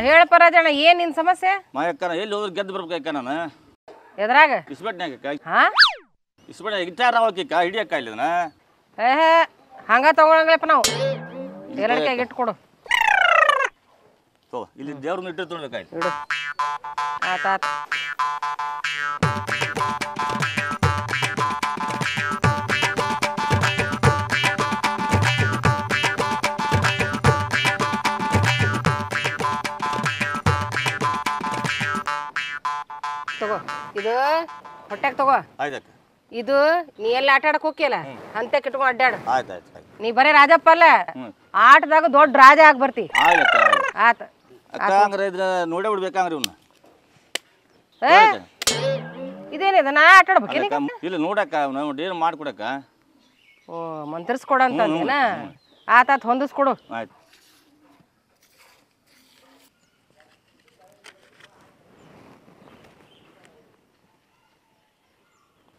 ಹೇಳಪ್ಪ ರಾಜಣ್ಣ ಏನ್ ನಿನ್ ಸಮಸ್ಯೆ? ಮಾಯಕ್ಕನ ಎಲ್ಲಿ ಹೋದ್ರೆ ಗೆದ್ದು ಬರ್ಬೇಕ ನಾನು ಎದ್ರಾಗ ಇಸ್ಬೆಟ್ನ್ಯಾಗ ಹಾ ಗಿಟಾರ್ ಅವಕ್ಕ ಹಿಡಿಯಕ್ಕ ಇಲ್ಲದನ ಹಂಗ ತಗೊಳಂಗಪ್ಪ ನಾವು ಎರಡು ಕೈಗೆ ಇಟ್ಕೊಡು ಇಲ್ಲಿ ದೇವ್ರನ್ನ ಇಟ್ಟು ತೊಳ್ಬೇಕಾಯ್ತು ಇಡು ಆತ ತಗೋ ಇದು ಹೊಟ್ಟೆಗೆ ತಗೋ ಆಯ್ತಕ್ಕ ಇದು ನೀ ಎಲ್ಲ ಆಟ ಆಡಕ್ ಹೋಗಿಯಲ್ಲ ಅಂತ ಕಿಟ್ಕೊಂಡು ಅಡ್ಡಾಡು ಆಯ್ತು ನೀ ಬರೀ ರಾಜಪ್ಪ ಅಲ್ಲ ಆಟದಾಗ ದೊಡ್ಡ ರಾಜ ಆಗಿ ಬರ್ತಿ ಆತ ಅಕ್ಕ ಹಂಗಾರೆ ಇದ್ರ ನೋಡೇ ಬಿಡ್ಬೇಕಂಗ್ರಿ ಇವ್ನ ಇದೇನಿದೆ ನಾ ಆಟ ಆಡ್ಬೇಕೇನ ಇಲ್ಲ ನೋಡಕ್ಕ ಏನು ಮಾಡ್ಕೊಡಕ್ಕ ಓ ಮಂತ್ರಿಸ್ಕೊಡಂತ ಅಂದೇನ ಆತ ಹೊಂದಿಸ್ಕೊಡು ಆಯ್ತು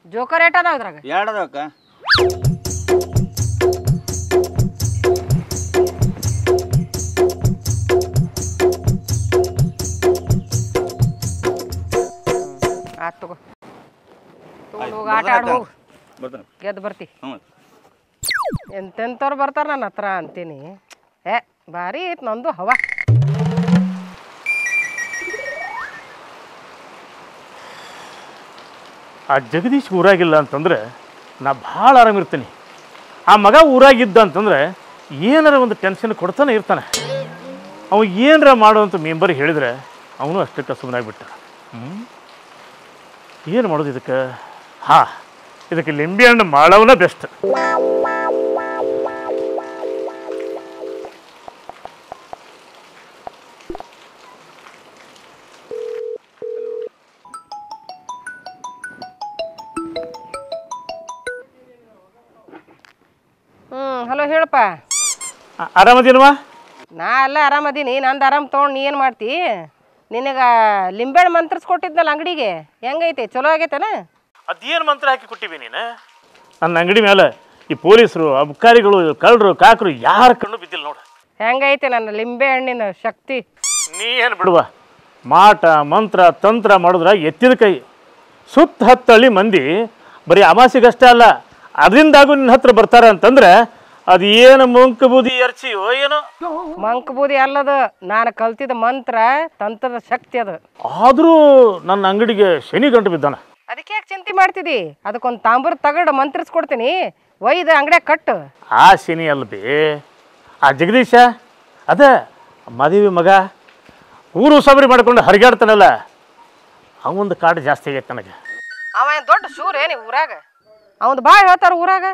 ಜೋಕರ್ ಏಟ್ ಅದಾವ ಇದ್ರಾಗ ಎರಡು ಅದಾವಕ್ಕ ಆತ್ ತಗೋ ತಗೊಂಡು ಹೋಗಿ ಆಟ ಆಡ್ ಹೋಗು ಬರ್ತಾನೆ ಗೆದ್ದು ಬರ್ತಿ ಹ್ಞೂ ಎಂತೆಂಥವ್ರು ಬರ್ತಾರ ನನ್ನ ಹತ್ರ ಅಂತೀನಿ ಭಾರಿ ಐತ್ ನಂದು ಹವಾ ಆ ಜಗದೀಶ್ ಊರಾಗಿಲ್ಲ ಅಂತಂದ್ರೆ ನಾ ಭಾಳ ಆರಾಮಿರ್ತೀನಿ ಆ ಮಗ ಊರಾಗಿದ್ದ ಅಂತಂದ್ರೆ ಏನಾರ ಒಂದು ಟೆನ್ಷನ್ ಕೊಡ್ತಾನೆ ಇರ್ತಾನೆ ಅವ ಏನಾರ ಮಾಡುವಂಥ ಮೆಂಬರ್ ಹೇಳಿದ್ರೆ ಅವನು ಅಷ್ಟಕ್ಕೆ ಸುಮ್ಮನಾಗ್ಬಿಟ್ಟ ಏನು ಮಾಡೋದು ಇದಕ್ಕೆ ಇದಕ್ಕೆ ಲಿಂಬೆ ಹಣ್ಣು ಮಾಡೋವನ ಬೆಸ್ಟ್ ಹಲೋ ಹೇಳಪ್ಪ ಆರಾಮದೇನವಾ ನಾ ಎಲ್ಲ ಆರಾಮದೀನಿ ನಂದು ಆರಾಮ್ ತೊಗೊಂಡು ನೀ ಏನು ಮಾಡ್ತಿ ನಿನಗೆ ಲಿಂಬೆಹಣ್ಣು ಮಂತ್ರಿಸ್ಕೊಟ್ಟಿದ್ನಲ್ಲ ಅಂಗಡಿಗೆ ಹೆಂಗೈತೆ ಚಲೋ ಆಗೈತೇನ ಅದೇನು ಮಂತ್ರ ಹಾಕಿ ಕೊಟ್ಟಿವಿ ನೀನು ನನ್ನ ಅಂಗಡಿ ಮೇಲೆ ಈ ಪೊಲೀಸರು ಅಬ್ಕಾರಿಗಳು ಕಳ್ಳರು ಕಾಕರು ಯಾರ ಕಣ್ಣು ಬಿದ್ದಿಲ್ಲ ನೋಡು ಹೆಂಗೈತೆ ನನ್ನ ಲಿಂಬೆ ಹಣ್ಣಿನ ಶಕ್ತಿ ನೀ ಏನು ಬಿಡುವ ಮಾಟ ಮಂತ್ರ ತಂತ್ರ ಮಾಡಿದ್ರೆ ಎತ್ತಿದ ಕೈ ಸುತ್ತ ಹತ್ತಳ್ಳಿ ಮಂದಿ ಬರೀ ಅಮಾಸಿಗಷ್ಟೇ ಅಲ್ಲ ಅದರಿಂದಾಗೂ ನಿನ್ನ ಹತ್ರ ಬರ್ತಾರೆ ಅಂತಂದ್ರೆ ಅದು ಏನು ಮುಂಕ ಬೂದಿ ಎರ್ಚಿಯೋ ಏನೋ ಮಂಕ್ ಬೂದಿ ಅಲ್ಲದು ನಾನು ಕಲ್ತಿದ್ದ ಮಂತ್ರ ತಂತ್ರದ ಶಕ್ತಿ ಅದು ಆದರೂ ನನ್ನ ಅಂಗಡಿಗೆ ಶನಿ ಗಂಟು ಬಿದ್ದಾನ ಅದಕ್ಕೆ ಯಾಕೆ ಚಿಂತೆ ಮಾಡ್ತಿದ್ದಿ ಅದಕ್ಕೊಂದು ತಾಂಬೂರು ತಗಡು ಮಂತ್ರಿಸ್ಕೊಡ್ತೀನಿ ಒಯ್ದು ಅಂಗಡಿಯಾಗ ಕಟ್ಟು ಆ ಶನಿ ಅಲ್ಲ ಬಿ ಆ ಜಗದೀಶ ಅದೇ ಮದುವೆ ಮಗ ಊರು ಸಬರಿ ಮಾಡ್ಕೊಂಡು ಹರಿಗಾಡ್ತಾನಲ್ಲ ಅವೊಂದು ಕಾಡು ಜಾಸ್ತಿ ಆಗೈತೆ ನನಗೆ ಅವ ದೊಡ್ಡ ಶೂರ್ ಏನಿ ಊರಾಗ ಅವಂದು ಭಾಳ ಹೇಳ್ತಾರ ಊರಾಗ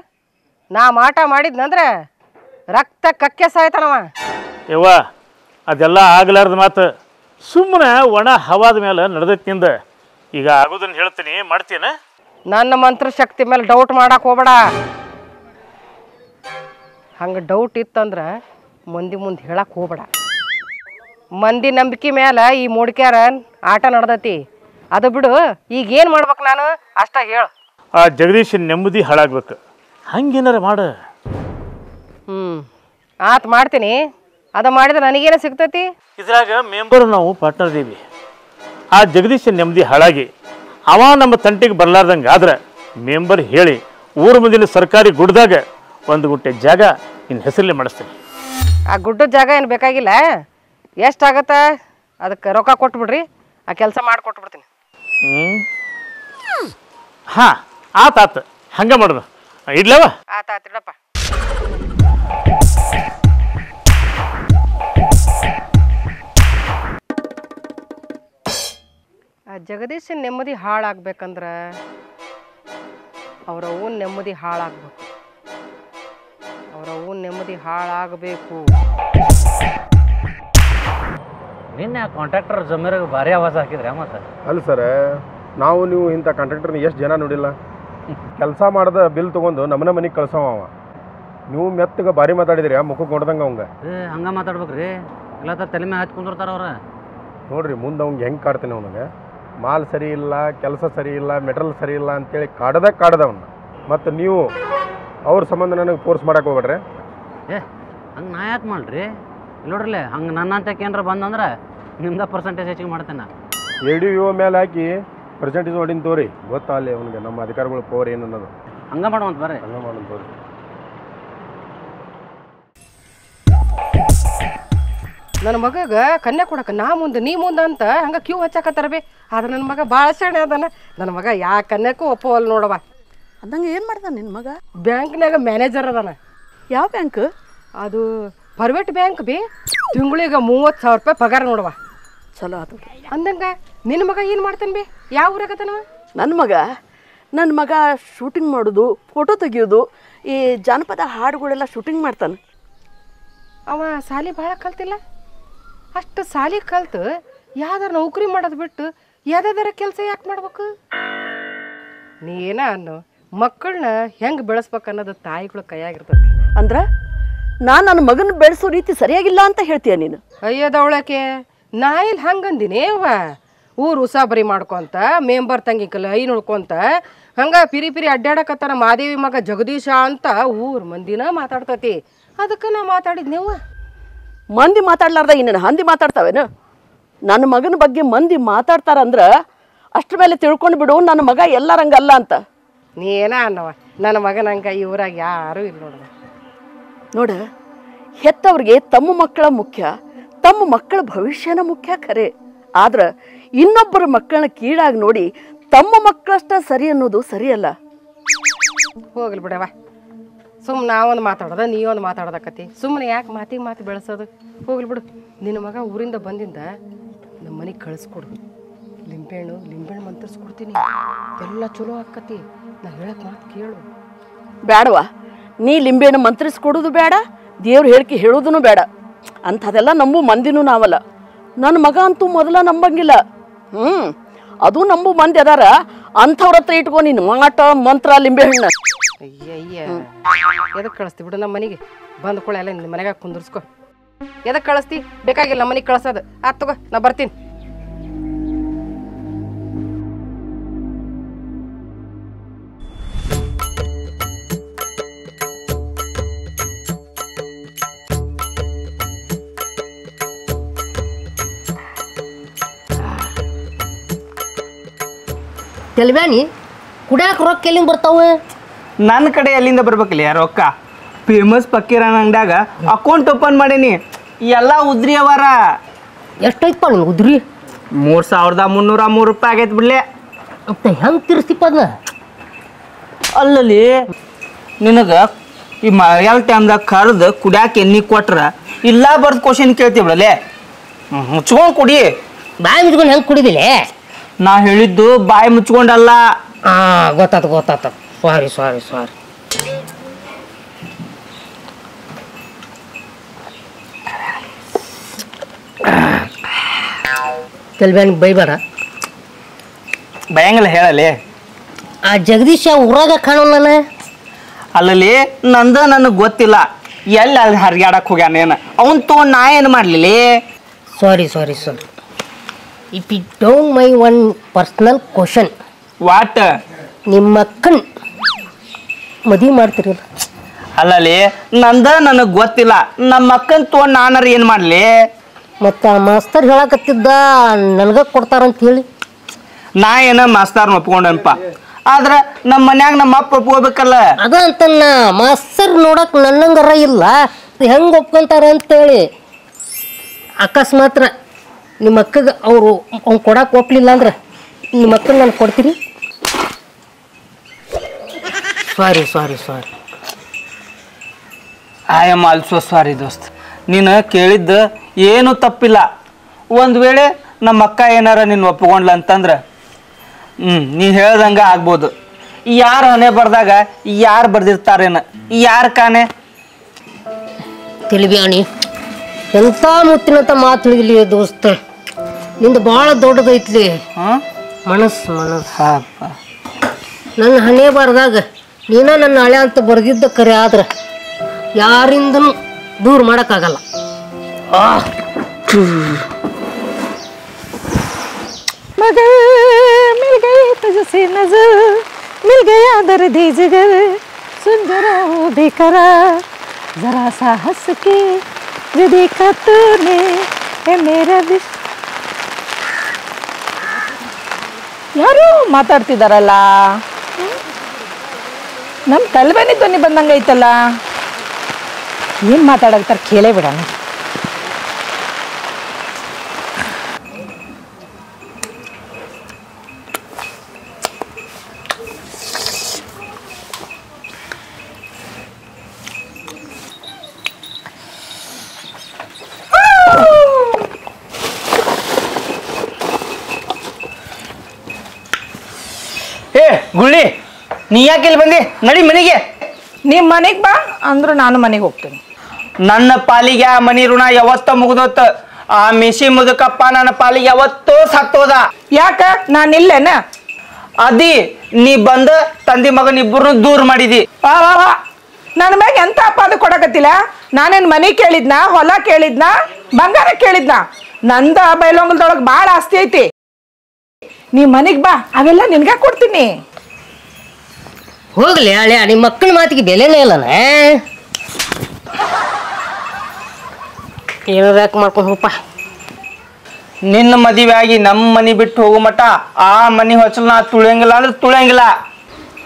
ನಾ ಮಾಟ ಮಾಡಿದ್ನಂದ್ರೆ ರಕ್ತ ಕಕ್ಕೆ ಸಾಯ್ತಾನವ ಯವ್ವ ಅದೆಲ್ಲ ಆಗ್ಲಾರ್ದ ಮಾತು ಸುಮ್ಮನೆ ಒಣ ಹವಾದ ಮೇಲೆ ನಡೆದೈತಿಂದ ಈಗ ಆಗೋದನ್ನು ಹೇಳ್ತೀನಿ ಮಾಡ್ತೀನ ನನ್ನ ಮಂತ್ರ ಶಕ್ತಿ ಮೇಲೆ ಡೌಟ್ ಮಾಡಕ್ಕೆ ಹೋಗ್ಬೇಡ ಹಂಗೆ ಡೌಟ್ ಇತ್ತಂದ್ರೆ ಮಂದಿ ಮುಂದೆ ಹೇಳಕ್ಕೆ ಹೋಗ್ಬೇಡ ಮಂದಿ ನಂಬಿಕೆ ಮೇಲೆ ಈ ಮೂಡಿಕ್ಯಾರ ಆಟ ನಡೆದೈತಿ ಅದು ಬಿಡು ಈಗ ಏನು ಮಾಡ್ಬೇಕು ನಾನು ಅಷ್ಟ ಹೇಳು ಆ ಜಗದೀಶನ ನೆಮ್ಮದಿ ಹಾಳಾಗ್ಬೇಕು ಹಂಗೇನಾರ ಮಾಡು ಆತ್ ಮಾಡ್ತೀನಿ ಅದು ಮಾಡಿದ್ರೆ ನನಗೇನು ಸಿಗ್ತೈತಿ ಇದ್ರಾಗ ಮೆಂಬರ್ ನಾವು ಪಾರ್ಟ್ನರ್ ಇದೀವಿ ಆ ಜಗದೀಶನ ನೆಮ್ಮದಿ ಹಾಳಾಗಿ ಅವ ನಮ್ಮ ತಂಟಿಗೆ ಬರಲಾರ್ದಂಗೆ ಆದ್ರೆ ಮೆಂಬರ್ ಹೇಳಿ ಊರ ಮುಂದಿನ ಸರ್ಕಾರಿ ಗುಡ್ದಾಗ ಒಂದು ಗುಟ್ಟೆ ಜಾಗ ನಿನ್ನ ಹೆಸರಲ್ಲಿ ಮಾಡಿಸ್ತೀನಿ ಆ ಗುಡ್ಡದ ಜಾಗ ಏನು ಬೇಕಾಗಿಲ್ಲ ಎಷ್ಟಾಗತ್ತ ಅದಕ್ಕೆ ರೊಕ್ಕ ಕೊಟ್ಬಿಡ್ರಿ ಆ ಕೆಲಸ ಮಾಡಿಕೊಟ್ಬಿಡ್ತೀನಿ ಹಾಂ ಆತಾತು ಹಂಗೆ ಮಾಡೋದು ಇಡ್ಲವ ಆತಾತಿಡಪ್ಪ ಆ ಜಗದೀಶನ ನೆಮ್ಮದಿ ಹಾಳಾಗ್ಬೇಕಂದ್ರೆ ಅವ್ರ ಅವ್ವನ ನೆಮ್ಮದಿ ಹಾಳಾಗ್ಬೇಕು ಅವ್ರ ಅವ್ವನ ನೆಮ್ಮದಿ ಹಾಳಾಗಬೇಕು ನಿನ್ನೆ ಕಾಂಟ್ರಾಕ್ಟರ್ ಜಮೀರಾಗ ಭಾರಿ ಆವಾಜ ಹಾಕಿದ್ರೆ ಮತ್ತೆ ಅಲ್ಲ ಸರ್ ನಾವು ನೀವು ಇಂಥ ಕಾಂಟ್ರಾಕ್ಟರ್ನ ಎಷ್ಟು ಜನ ನೋಡಿಲ್ಲ ಕೆಲಸ ಮಾಡ್ದ ಬಿಲ್ ತೊಗೊಂಡು ನಮ್ಮನೆ ಮನೆಗೆ ಕಳ್ಸವ ಅವ ನೀವು ಮೆತ್ತಗೆ ಭಾರಿ ಮಾತಾಡಿದ್ರಿ ಆ ಮುಖಕ್ಕೆ ನೋಡ್ದಂಗೆ ಅವಂಗೆ ಹಂಗೆ ಮಾತಾಡ್ಬೇಕ್ರಿ ಇಲ್ಲ ತಲೆ ಮೇಲೆ ಹಚ್ಚಿ ಕುಂದಿರ್ತಾರ ಅವ್ರ ನೋಡ್ರಿ ಮುಂದೆ ಅವ್ನಿಗೆ ಹೆಂಗೆ ಕಾಡ್ತೀನಿ ಅವನಿಗೆ ಮಾಲ್ ಸರಿ ಇಲ್ಲ ಕೆಲಸ ಸರಿ ಇಲ್ಲ ಮೆಟೀರಿಯಲ್ ಸರಿ ಇಲ್ಲ ಅಂತೇಳಿ ಕಾಡ್ದವನ್ನ ಮತ್ತು ನೀವು ಅವ್ರ ಸಂಬಂಧ ನನಗೆ ಫೋರ್ಸ್ ಮಾಡಕ್ಕೆ ಹೋಗ್ಬೇಡ್ರಿ ಹಂಗೆ ನಾ ಯಾಕೆ ಮಾಡ್ರಿ ನೋಡ್ರಲ್ಲೇ ಹಂಗೆ ನನ್ನ ಅಂತಕ್ಕೆ ಏನಾರ ಬಂದಂದ್ರೆ ನಿಮ್ದ ಪರ್ಸೆಂಟೇಜ್ ಹೆಚ್ಚಿಗೆ ಮಾಡ್ತೇನೆ ADO ಮೇಲೆ ಹಾಕಿ ಪರ್ಸೆಂಟೇಜ್ ಹೊಡಿನ ತೋರಿ ಗೊತ್ತಾ ಅಲ್ಲಿ ಅವನಿಗೆ ನಮ್ಮ ಅಧಿಕಾರಿಗಳ ಪವರ್ ಏನು ಅನ್ನೋದು. ಹಂಗ ಮಾಡುವಂತ ಬರ್ರಿ. ಹಂಗೆ ಮಾಡೋಣ ತೋರಿ. ನನ್ನ ಮಗಗ ಕನ್ಯಾ ಕೊಡಕ ನಾ ಮುಂದೆ ನೀ ಮುಂದೆ ಅಂತ ಹಂಗೆ ಕ್ಯೂ ಹಚ್ಚಾಕತ್ತಾರ ಬೇ. ಆದ್ರೆ ನನ್ನ ಮಗ ಭಾಳ ಶಾಣೆ ಅದಾನ. ನನ್ನ ಮಗ ಯಾ ಕನ್ಯಾಕ್ಕೂ ಒಪ್ಪವಲ್ಲ ನೋಡವ. ಅಂದಂಗೆ ಏನು ಮಾಡ್ದಾನ ನಿನ್ನ ಮಗ? ಬ್ಯಾಂಕ್ನಾಗ ಮ್ಯಾನೇಜರ್ ಅದಾನ. ಯಾವ ಬ್ಯಾಂಕ್? ಅದು ಪ್ರೈವೇಟ್ ಬ್ಯಾಂಕ್ ಬೇ. ತಿಂಗಳಿಗೆ 30,000 ರೂಪಾಯಿ ಪಗಾರ ನೋಡವ. ಚಲೋ ಅದು. ಅಂದಂಗ ನಿನ್ನ ಮಗ ಏನು ಮಾಡ್ತಾನೆ ಬೇ? ಯಾವ ಊರಾಗತ್ತಾನವ? ನನ್ನ ಮಗ ಶೂಟಿಂಗ್ ಮಾಡೋದು, ಫೋಟೋ ತೆಗಿಯೋದು, ಈ ಜಾನಪದ ಹಾಡುಗಳೆಲ್ಲ ಶೂಟಿಂಗ್ ಮಾಡ್ತಾನೆ. ಅವ ಸಾಲಿ ಭಾಳ ಕಲ್ತಿಲ್ಲ. ಅಷ್ಟು ಸಾಲಿ ಕಲ್ತು ಯಾವ್ದಾರ ನೌಕರಿ ಮಾಡೋದು ಬಿಟ್ಟು ಯಾವ್ದಾರ ಕೆಲಸ ಯಾಕೆ ಮಾಡ್ಬೇಕು? ನೀ ಏನ ಅನ್ನು ಮಕ್ಕಳನ್ನ ಹೆಂಗೆ ಬೆಳೆಸ್ಬೇಕು ಅನ್ನೋದು ತಾಯಿಗಳ ಕೈಯಾಗಿರ್ತೈತಿ. ಅಂದ್ರೆ ನಾನು ನನ್ನ ಮಗನ ಬೆಳೆಸೋ ರೀತಿ ಸರಿಯಾಗಿಲ್ಲ ಅಂತ ಹೇಳ್ತೀಯ ನೀನು? ಅಯ್ಯದವಳಕ್ಕೆ ನಾ ಇಲ್ಲಿ ಹಂಗಂದಿನಿ ಅವ್ವ. ಊರು ಉಸಾಬರಿ ಮಾಡ್ಕೊಂತ ಮೆಂಬರ್ ತಂಗಿ ಕೈ ನೋಡ್ಕೊಂತ ಹಂಗೆ ಪಿರಿ ಅಡ್ಡಾಡಕತ್ತಾನ ಮಾದೇವಿ ಮಗ ಜಗದೀಶ ಅಂತ ಊರು ಮಂದಿನ ಮಾತಾಡ್ತತಿ. ಅದಕ್ಕೆ ನಾ ಮಾತಾಡಿದ್ನೇವ. ಮಂದಿ ಮಾತಾಡ್ಲಾರ್ದ ಇನ್ನೇನು ಹಂದಿ ಮಾತಾಡ್ತಾವೇನು? ನನ್ನ ಮಗನ ಬಗ್ಗೆ ಮಂದಿ ಮಾತಾಡ್ತಾರಂದ್ರೆ ಅಷ್ಟ್ರ ಮೇಲೆ ತಿಳ್ಕೊಂಡು ಬಿಡು ನನ್ನ ಮಗ ಎಲ್ಲರಂಗಲ್ಲ ಅಂತ. ನೀ ಏನ ಅನ್ನವ ನನ್ನ ಮಗನಂಗ ಈ ಊರಾಗ ಯಾರೂ ಇಲ್ಲ ನೋಡುವ. ನೋಡ, ಹೆತ್ತವ್ರಿಗೆ ತಮ್ಮ ಮಕ್ಕಳ ಮುಖ್ಯ, ತಮ್ಮ ಮಕ್ಕಳ ಭವಿಷ್ಯನ ಮುಖ್ಯ ಖರೆ. ಆದ್ರೆ ಇನ್ನೊಬ್ಬರ ಮಕ್ಕಳನ್ನ ಕೀಳಾಗಿ ನೋಡಿ ತಮ್ಮ ಮಕ್ಕಳಷ್ಟ ಸರಿ ಅನ್ನೋದು ಸರಿಯಲ್ಲ. ಹೋಗ್ಲಿ ಬಿಡವ. ಸುಮ್ಮನೆ ನಾವೊಂದು ಮಾತಾಡೋದ ನೀ ಒಂದು ಮಾತಾಡೋದಕ್ಕತಿ. ಸುಮ್ಮನೆ ಯಾಕೆ ಮಾತಿಗೆ ಬೆಳೆಸೋದು? ಹೋಗ್ಲಿ ಬಿಡು. ನಿನ್ನ ಮಗ ಊರಿಂದ ಬಂದಿಂದ ನಮ್ಮ ಮನೆಗೆ ಕಳಿಸ್ಕೊಡು. ಲಿಂಬೆಹಣ್ಣು ಮಂತ್ರಿಸ್ಕೊಡ್ತೀನಿ. ಎಲ್ಲ ಚಲೋ ಆಕ್ಕತಿ. ನಾ ಹೇಳಕ್ ಮಾತು ಕೇಳು. ಬೇಡವಾ, ನೀ ಲಿಂಬೆಹಣ್ಣು ಮಂತ್ರಿಸ್ಕೊಡೋದು ಬೇಡ, ದೇವ್ರ ಹೇಳಿಕೆ ಹೇಳೋದೂ ಬೇಡ. ಅಂಥದೆಲ್ಲ ನಂಬು ಮಂದಿನೂ ನಾವಲ್ಲ. ನನ್ನ ಮಗ ಅಂತೂ ಮೊದಲ ನಂಬಂಗಿಲ್ಲ. ಅದು ನಂಬು ಮಂದಿ ಅದಾರ. ಅಂಥವ್ರ ಹತ್ರ ಇಟ್ಕೊ ನೀನು ಮಾಟ ಮಂತ್ರ ಲಿಂಬೆಹಣ್ಣ. ಅಯ್ಯ ಎದಕ್ಕೆ ಕಳಿಸ್ತಿ ಬಿಡು. ನಮ್ಮ ಮನೆಗೆ ಬಂದ ಕೂಡ ಎಲ್ಲ ನಿನ್ನ ಮನೆಗೆ ಕುಂದಿರ್ಸ್ಕೊ. ಎದಕ್ಕೆ ಕಳಿಸ್ತಿ? ಬೇಕಾಗಿಲ್ಲ ನಮ್ಮ ಮನೆಗೆ ಕಳ್ಸೋದು. ಆತ್ ತಗೋ, ನಾ ಬರ್ತೀನಿ. ತೆಲ್ಬ್ಯಾನಿ ಕುಡ್ಯಾಕ ರೊಕ್ಕ ಎಲ್ಲಿಂದ ಬರ್ತಾವೆ? ನನ್ನ ಕಡೆ ಎಲ್ಲಿಂದ ಬರ್ಬೇಕಲ್ಲ ರೊಕ್ಕ? ಫೇಮಸ್ ಪಕ್ಕೀರನ ಅಂಗಡ್ಯಾಗ ಅಕೌಂಟ್ ಓಪನ್ ಮಾಡೀನಿ. ಎಲ್ಲ ಉದ್ರಿ ಅವರ. ಎಷ್ಟೈತಪ್ಪ ನಿಮ್ಗೆ ಉದ್ರಿ? 3,303 ರೂಪಾಯಿ ಆಗೈತೆ ಬಿಡ್ಲೆ. ಅಂತ ಹೆಂಗೆ ತಿರ್ಸ್ತಿಪ್ಪ ಅದನ್ನ? ಅಲ್ಲಲ್ಲಿ ನಿನಗೆ ಈ ಮಳೆಗಾಲ ಟೈಮ್ದಾಗ ಕರೆದು ಕುಡ್ಯಾಕ ಎಣ್ಣೆ ಕೊಟ್ರೆ ಇಲ್ಲ ಬರ್ದು ಕ್ವಶನ್ ಕೇಳ್ತೀವಿ ಬಿಡಲೆ. ಮುಚ್ಕೊಂಡು ಕುಡಿ. ಬಾಯಿ ಮುಚ್ಕೊಂಡು ಹೆಂಗೆ ಕುಡಿದಿಲ್ಲ? ನಾ ಹೇಳಿದ್ದು ಬಾಯಿ ಮುಚ್ಕೊಂಡಲ್ಲ. ಗೊತ್ತಾತು. ಸಾರಿ. ತೆಲ್ಬ್ಯಾನಿಗೆ ಬೈಬೇಡ. ಭಯಂಗಿಲ್ಲ ಹೇಳಲಿ. ಆ ಜಗದೀಶ ಊರಾಗ ಕಾಣೋಲ್ಲ. ಅಲ್ಲಲ್ಲಿ ನನಗೆ ಗೊತ್ತಿಲ್ಲ ಎಲ್ಲಿ ಅಲ್ಲಿ ಹರಿಯಾಡಕ್ಕೆ ಹೋಗ್ಯಾನೇನು. ಅವನು ತೊಗೊಂಡು ನಾ ಏನು ಮಾಡಲಿಲ್ಲ. Sorry. If you don't mind one personal question, what? ನಿಮ್ಮ ಅಕ್ಕನ ಮದುವೆ ಮಾಡ್ತಿರಲ್ಲ? ಅಲ್ಲಲ್ಲಿ ನನಗೆ ಗೊತ್ತಿಲ್ಲ. ನಮ್ಮ ಅಕ್ಕನ ತೊಗೊಂಡು ನಾನಾರು ಏನು ಮಾಡಲಿ? ಮತ್ತು ಆ ಮಾಸ್ತರ್ ಹೇಳಕತ್ತಿದ್ದ ನನಗೆ ಕೊಡ್ತಾರಂತ ಹೇಳಿ. ನಾ ಏನ ಮಾಸ್ತರ್ನ ಒಪ್ಕೊಂಡನಪ್ಪ. ಆದ್ರೆ ನಮ್ಮ ಮನ್ಯಾಗ ನಮ್ಮ ಅಪ್ಪ ಒಪ್ಕೋಬೇಕಲ್ಲ. ಅದ ಅಂತನ್ನ ಮಾಸ್ತರ್ ನೋಡಕ್ ನನ್ನಂಗರ ಇಲ್ಲ, ಹೆಂಗೆ ಒಪ್ಕೊಂತಾರ ಅಂತೇಳಿ. ಅಕಸ್ಮಾತ್ರ ನಿಮ್ಮ ಅಕ್ಕಗೆ ಅವರು ಅವ್ನು ಕೊಡಕ್ಕೆ ಒಪ್ಪಲಿಲ್ಲ ಅಂದ್ರೆ ನಿಮ್ಮ ಅಕ್ಕನ ನಾನು ಕೊಡ್ತೀರಿ? ಸಾರಿ. ಐ ಆಮ್ ಆಲ್ಸೋ ಸಾರಿ ದೋಸ್ತ್. ನೀನು ಕೇಳಿದ್ದು ಏನೂ ತಪ್ಪಿಲ್ಲ. ಒಂದು ವೇಳೆ ನಮ್ಮ ಅಕ್ಕ ಏನಾರ ನೀನು ಒಪ್ಕೊಂಡ್ಲ ಅಂತಂದ್ರೆ ನೀ ಹೇಳ್ದಂಗೆ ಆಗ್ಬೋದು. ಯಾರು ಹಣೆ ಬರ್ದಾಗ ಯಾರು ಬರ್ದಿರ್ತಾರೇನ? ಯಾರು ಕಾಣೆ? ತಿಳಿಬ್ಯಾಣಿ ಎಂಥ ಮುತ್ತಿನಂತ ಮಾತು ಹೇಳಿದ್ಲಿ ದೋಸ್ತ. ನಿಂದ ಭಾಳ ದೊಡ್ಡದೈತ್ಲಿ ಮನಸ್ಸು. ನನ್ನ ಹಣೆ ಬಾರ್ದಾಗ ನೀನ ನನ್ನ ಹಳೆ ಅಂತ ಬರ್ದಿದ್ದ ಕರೆ ಆದ್ರೆ ಯಾರಿಂದನೂ दूर ಮಾಡೋಕ್ಕಾಗಲ್ಲ. मगर मिल गई तुझसे नजर, मिल गया दर्द जिगर, सुन जरा वो बेकरार, जरा सा हंस के जो देखा तूने है मेरा विश ಯಾರು ಮಾತಾಡ್ತಿದಾರಲ್ಲ? ನಮ್ಮ ತಲೆಬೇನಿ ಧ್ವನಿ ಬಂದಂಗೈತಲ್ಲ. ಏನು ಮಾತಾಡಕ್ತಾರೆ ಕೇಳೇ ಬಿಡೋಣ. ಏ ಗುಳ್ಳಿ, ನೀ ಯಾಕೆ ಇಲ್ಲಿ ಬಂದಿ? ನಡಿ ಮನೆಗೆ. ನಿಮ್ಮ ಮನೆಗೆ ಬಾ ಅಂದ್ರು ನಾನು ಮನೆಗೆ ಹೋಗ್ತೀನಿ. ನನ್ನ ಪಾಲಿಗೆ ಆ ಮನಿ ಋಣ ಯಾವತ್ತ ಮುಗ್ದೋತ. ಆ ಮಿಸಿ ಮುದುಕಪ್ಪ ನನ್ನ ಪಾಲಿಗೆ ಯಾವತ್ತೋ ಸತ್ತೋದ. ಯಾಕ ನಾನು ಇಲ್ಲೇನ? ಅದಿ ನೀ ಬಂದ ತಂದಿ ಮಗನ ಇಬ್ಬರನ್ನು ದೂರ ಮಾಡಿದಿ. ನನ್ನ ಮ್ಯಾಗ ಎಂತ ಅಪಾದ ಕೊಡಕತ್ತಿಲ್ಲ. ನಾನೇನು ಮನೆ ಕೇಳಿದ್ನ, ಹೊಲ ಕೇಳಿದ್ನ, ಬಂಗಾರ ಕೇಳಿದ್ನ? ನಂದ ಬೈಲೊಂಗಲ್ದೊಳಗೆ ಭಾಳ ಆಸ್ತಿ ಐತಿ. ನೀ ಮನೆಗೆ ಬಾ, ಅವೆಲ್ಲ ನಿನ್ಗ ಕೊಡ್ತೀನಿ. ಹೋಗ್ಲಿ ಹಳೆ ನಿಮ್ಮ ಮಕ್ಕಳ ಮಾತಿಗೆ ಬೆಲೆನೇ ಇಲ್ಲನ. ಏನಾರ ಯಾಕೆ ಮಾಡ್ಕೊಂಡು ಹೋಗಪ್ಪ. ನಿನ್ನ ಮದುವೆ ಆಗಿ ನಮ್ಮ ಮನಿ ಬಿಟ್ಟು ಹೋಗೋ ಮಟ ಆ ಮನಿ ಹೊಸಲು ನಾ ತುಳಿಯಂಗಿಲ್ಲ ಅಂದ್ರೆ ತುಳಿಯಂಗಿಲ್ಲ.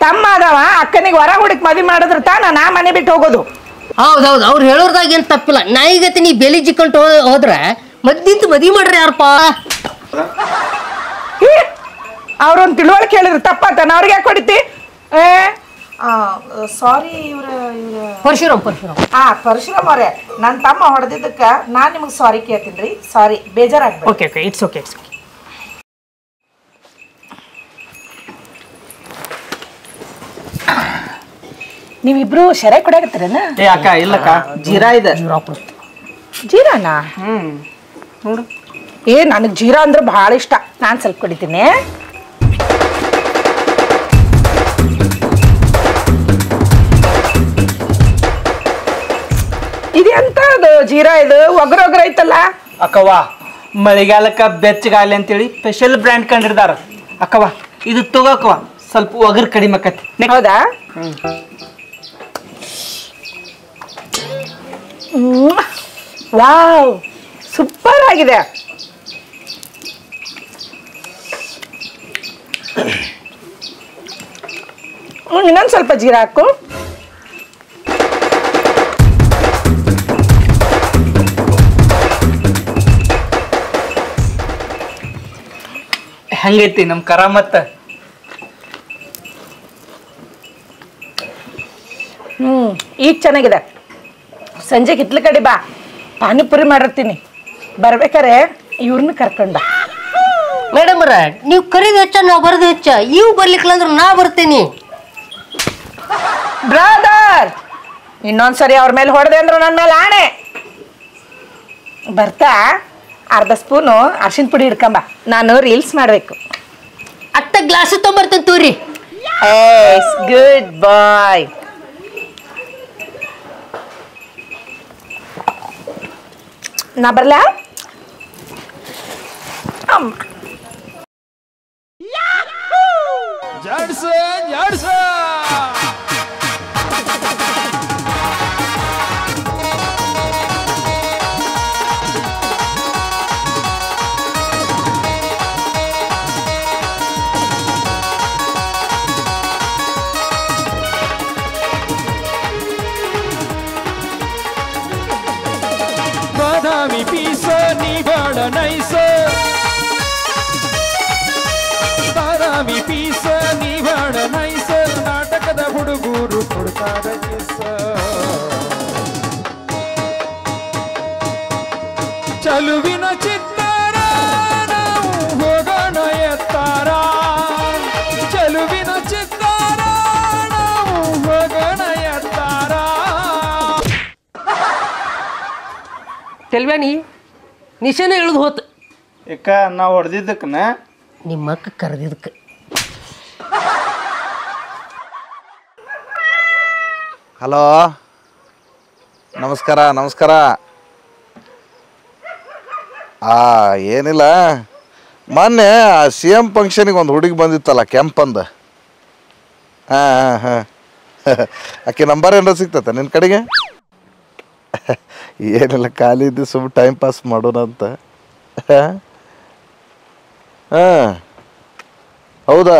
ತಮ್ಮ ಅದಾವ, ಅಕ್ಕನಿಗೆ ಹೊರ ಹುಡುಕ್ ಮದುವೆ ಮಾಡಿದ್ರೆ ತಾನ ನಾ ಮನೆ ಬಿಟ್ಟು ಹೋಗೋದು. ಹೌದೌದು, ಅವ್ರು ಹೇಳೋರ್ದಾಗ ಏನು ತಪ್ಪಿಲ್ಲ. ನಾಯಿಗತಿ ನೀ ಬೆಲೆ ಜಿಕ್ಕೊಂಡು ಹೋದ್ರೆ ಮದ್ದಿಂತ ಮದುವೆ ಮಾಡ್ರಿ ಯಾರಪ್ಪ. ಅವ್ರೊಂದು ತಿಳುವಳಿಕೆ ಹೇಳಿದ್ರು ತಪ್ಪಾತ, ಅವ್ರಿಗೆ ಯಾಕೆ ಹೊಡಿತಿ? ಸಾರಿ ಪರಶುರಾಮ್ ಪರಶುರಾಮ್ ಅವರೇ, ನನ್ನ ತಮ್ಮ ಹೊಡೆದಿದ್ದಕ್ಕೆ ನಾನು ನಿಮಗೆ ಸಾರಿ ಕೇಳ್ತೀನಿ ರೀ. ಸಾರಿ, ಬೇಜಾರಾಗ್ಬೇಡಿ. Okay it's okay. ನೀವಿಬ್ರು ಶೆರೆ ಕೊಡಾಕತ್ತೀರೇನ? ಏ ಅಕ್ಕ ಇಲ್ಲಕ್ಕ, ಜೀರಾ ಇದೆ. ಜೀರಾನಾ? ನೋಡು, ನನಗೆ ಜೀರಾ ಅಂದ್ರೆ ಭಾಳ ಇಷ್ಟ. ನಾನು ಸ್ವಲ್ಪ ಕುಡಿತೀನಿ. ಇದೆಂತ ಅದು ಜೀರಾ? ಇದು ಒಗ್ರ ಐತಲ್ಲ ಅಕ್ಕವ್ವ. ಮಳೆಗಾಲಕ್ಕ ಬೆಚ್ಚಗಾಲಿ ಅಂತೇಳಿ ಸ್ಪೆಷಲ್ ಬ್ರ್ಯಾಂಡ್ ಕಂಡಿರ್ದಾರ ಅಕ್ಕವ್ವ. ಇದು ತಗೋಕವ್ವ, ಸ್ವಲ್ಪ ಒಗರ್ ಕಡಿಮೆ ಆಕತಿ. ಹೌದಾ? ವಾವ್, ಸೂಪರ್ ಆಗಿದೆ. ಇನ್ನೊಂದು ಸ್ವಲ್ಪ ಜೀರಾ ಹಾಕು. ಹೆಂಗೈತಿ ನಮ್ ಕರಾಮತ್ತ? ಈಗ ಚೆನ್ನಾಗಿದೆ. ಸಂಜೆಗೆ ಹಿತ್ಲ ಕಡೆ ಬಾ, ಪಾನಿಪುರಿ ಮಾಡಿರ್ತೀನಿ. ಬರ್ಬೇಕಾರೆ ಇವ್ರನ್ನ ಕರ್ಕೊಂಡ. ಮೇಡಮ್ ಅವ್ರ, ನೀವು ಕರೀದು ಹೆಚ್ಚ ನಾವು ಬರೋದು ಹೆಚ್ಚ. ಇವು ಬರ್ಲಿಕ್ಕಿಲ್ಲ ಅಂದ್ರೆ ನಾ ಬರ್ತೀನಿ. ಬ್ರದರ್, ಇನ್ನೊಂದ್ಸರಿ ಅವ್ರ ಮೇಲೆ ಹೊಡೆದೆ ಅಂದ್ರೆ ನನ್ನ ಮೇಲೆ ಆಣೆ. ಬರ್ತಾ ಅರ್ಧ ಸ್ಪೂನು ಅರ್ಶಿನ ಪುಡಿ ಹಿಡ್ಕೊಂಬ, ನಾನು ರೀಲ್ಸ್ ಮಾಡಬೇಕು. ಅತ್ತ ಗ್ಲಾಸ್ ತೊಗೊಂಬರ್ತೇನೆ ತೂರಿ. ಗುಡ್ ಬಾಯ್. ನಾ ಬರ್ಲಾ? ಬಾದಾಮಿ ಪೀಸ ನೀ ಬಾಳ ನೈಸ, ಬಾದಾಮಿ ಪೀಸ ನೀ ಬಾಳ ನೈಸ, ನಾಟಕದ ಹುಡುಗರು ಕೊಡ್ತಾರ ಕಿಸ. ಚಲುವಿನ ಚಿತ್ತಾರ ನಾವು ಹೋಗೋಣ ಎತ್ತಾರ, ಚಲುವಿನ ಚಿತ್ತಾರ ನಾವು ಹೋಗೋಣ ಎತ್ತಾರ. ತೆಲ್ವ್ಯಾನಿ ನಿಶಾನ ಇಳಿದು ಹೋತು. ಯಾಕ ನಾವು ಹೊಡೆದಿದ್ದಕ್ಕನ? ನಿಮ್ಮ ಅಕ್ಕ ಕರೆದಿದ್ದಕ್ಕೆ. ಹಲೋ, ನಮಸ್ಕಾರ ನಮಸ್ಕಾರ. ಏನಿಲ್ಲ, ಮೊನ್ನೆ CM ಫಂಕ್ಷನಿಗೆ ಒಂದು ಹುಡುಗಿ ಬಂದಿತ್ತಲ್ಲ ಕೆಂಪಂದ. ಹಾಂ ಆಕೆ ನಂಬರ್ ಏನಾರ ಸಿಗ್ತತೆ ನಿನ್ನ ಕಡೆಗೆ? ಏನಿಲ್ಲ, ಖಾಲಿ ಇದ್ದು ಸುಮ್ಮನೆ ಟೈಮ್ ಪಾಸ್ ಮಾಡೋಣ ಅಂತ. ಹಾಂ ಹೌದಾ